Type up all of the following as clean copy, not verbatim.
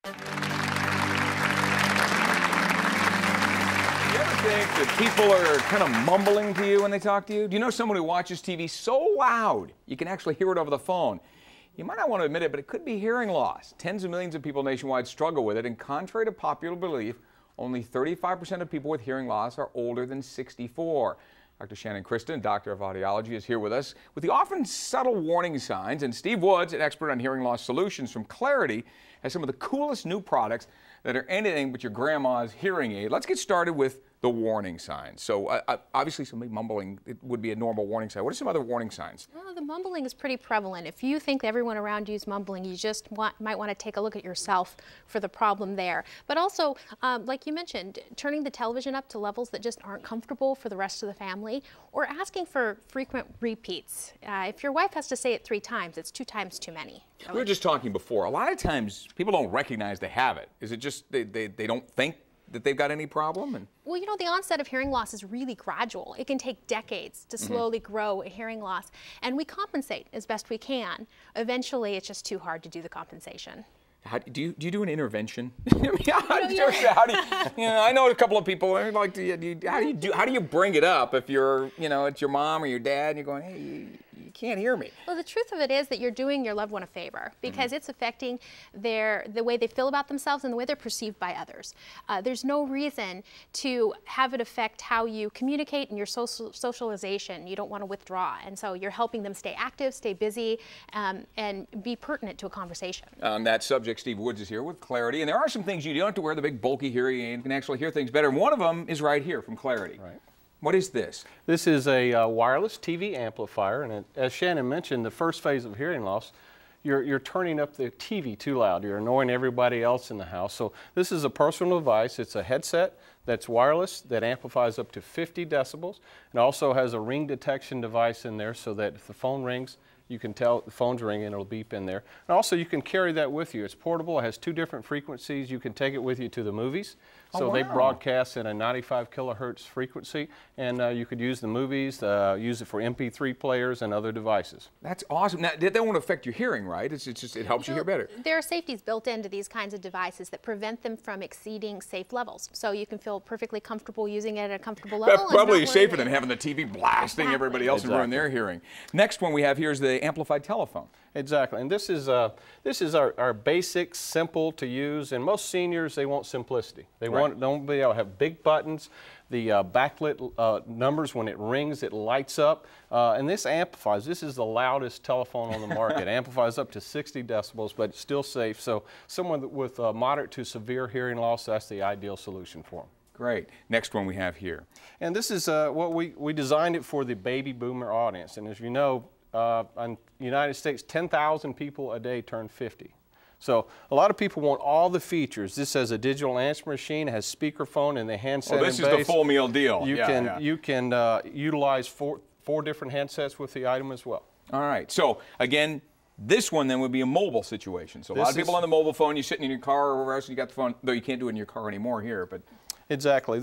You ever think that people are kind of mumbling to you when they talk to you? Do you know someone who watches TV so loud you can actually hear it over the phone? You might not want to admit it, but it could be hearing loss. Tens of millions of people nationwide struggle with it, and contrary to popular belief, only 35% of people with hearing loss are older than 64. Dr. Shannon Christen, Doctor of Audiology, is here with us with the often subtle warning signs, and Steve Woods, an expert on hearing loss solutions from Clarity, has some of the coolest new products that are anything but your grandma's hearing aid. Let's get started with the warning signs. So obviously somebody mumbling, it would be a normal warning sign. What are some other warning signs? Well, the mumbling is pretty prevalent. If you think everyone around you is mumbling, you just might want to take a look at yourself for the problem there. But also, like you mentioned, turning the television up to levels that just aren't comfortable for the rest of the family, or asking for frequent repeats. If your wife has to say it 3 times, it's 2 times too many. We were just talking before. A lot of times people don't recognize they have it. Is it just they don't think that they've got any problem? Well, you know, the onset of hearing loss is really gradual. It can take decades to slowly grow a hearing loss, and we compensate as best we can. Eventually, it's just too hard to do the compensation. Do you do an intervention? I know a couple of people like how do you bring it up if you're it's your mom or your dad and you're going, hey, you can't hear me? Well, the truth of it is that you're doing your loved one a favor, because it's affecting the way they feel about themselves and the way they're perceived by others. There's no reason to have it affect how you communicate and your socialization. You don't want to withdraw, and so you're helping them stay active, stay busy, and be pertinent to a conversation. On that subject, Steve Woods is here with Clarity, and there are some things you don't have to wear the big bulky hearing aid. You can actually hear things better, and one of them is right here from Clarity. Right. What is this? This is a wireless TV amplifier, and as Shannon mentioned, the first phase of hearing loss, you're turning up the TV too loud. You're annoying everybody else in the house. So this is a personal device. It's a headset that's wireless that amplifies up to 50 decibels. It also has a ring detection device in there so that if the phone rings, you can tell the phone's ringing, it'll beep in there. And also you can carry that with you. It's portable, it has 2 different frequencies. You can take it with you to the movies. So they broadcast at a 95 kilohertz frequency, and you could use the movies, use it for MP3 players and other devices. That's awesome. Now, that won't affect your hearing, right? It's just, it helps you hear better. There are safeties built into these kinds of devices that prevent them from exceeding safe levels. So you can feel perfectly comfortable using it at a comfortable level. That's probably safer than having the TV blasting everybody else and ruin their hearing. Next one we have here is the amplified telephone. Exactly, and this is our basic, simple to use, and most seniors, they want simplicity. They don't be able to have big buttons. The backlit numbers, when it rings, it lights up, and this amplifies. This is the loudest telephone on the market. It amplifies up to 60 decibels, but it's still safe. So someone with moderate to severe hearing loss, that's the ideal solution for them. Great. Next one we have here. And this is what we designed it for the baby boomer audience, and as you know, in the United States, 10,000 people a day turn 50. So a lot of people want all the features. This has a digital answer machine, it has speakerphone and the handset. Oh, this is the full meal deal. You can utilize four different handsets with the item as well. All right. So again, this one then would be a mobile situation. So a lot of people on the mobile phone, you're sitting in your car or wherever else you got the phone, though you can't do it in your car anymore here. But exactly.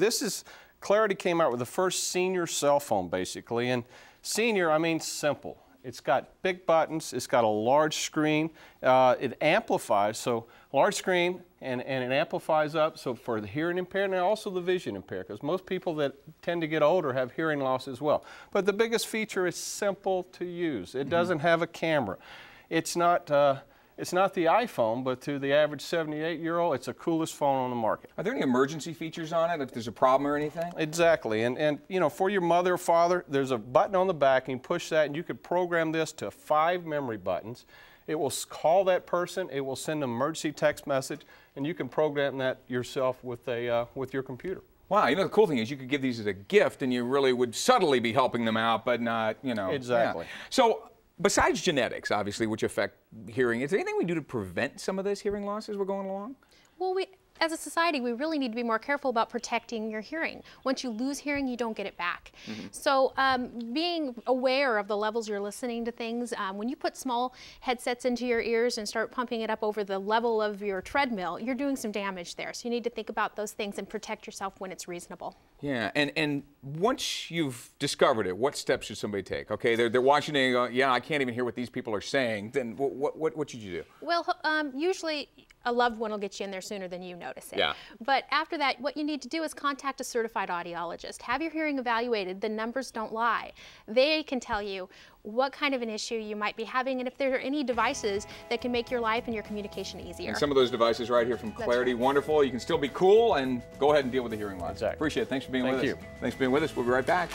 Clarity came out with the first senior cell phone, basically, and senior, I mean simple. It's got big buttons, it's got a large screen, it amplifies, so large screen and it amplifies up, so for the hearing impaired and also the vision impaired, because most people that tend to get older have hearing loss as well. But the biggest feature is simple to use. It doesn't have a camera. It's not the iPhone, but to the average 78-year-old, it's the coolest phone on the market. Are there any emergency features on it if there's a problem or anything? Exactly, and you know, for your mother or father, there's a button on the back, and you push that, and you could program this to 5 memory buttons. It will call that person, it will send an emergency text message, and you can program that yourself with your computer. Wow, you know, the cool thing is you could give these as a gift, and you really would subtly be helping them out, but not, you know. Exactly. Yeah. So, besides genetics, obviously, which affect hearing, is there anything we do to prevent some of this hearing loss as we're going along? Well, as a society, we really need to be more careful about protecting your hearing. Once you lose hearing, you don't get it back. So being aware of the levels you're listening to things, when you put small headsets into your ears and start pumping it up over the level of your treadmill, you're doing some damage there. So you need to think about those things and protect yourself when it's reasonable. Yeah, and once you've discovered it, what steps should somebody take? Okay, they're watching it and go, yeah, I can't even hear what these people are saying. Then what should you do? Well, usually a loved one will get you in there sooner than you notice it. Yeah. But after that, what you need to do is contact a certified audiologist. Have your hearing evaluated. The numbers don't lie. They can tell you what kind of an issue you might be having and if there are any devices that can make your life and your communication easier. And some of those devices right here from Clarity, right. wonderful. You can still be cool and go ahead and deal with the hearing loss. Exactly. Appreciate it. Thanks for being Thank with you. us. Thanks for being with us. We'll be right back.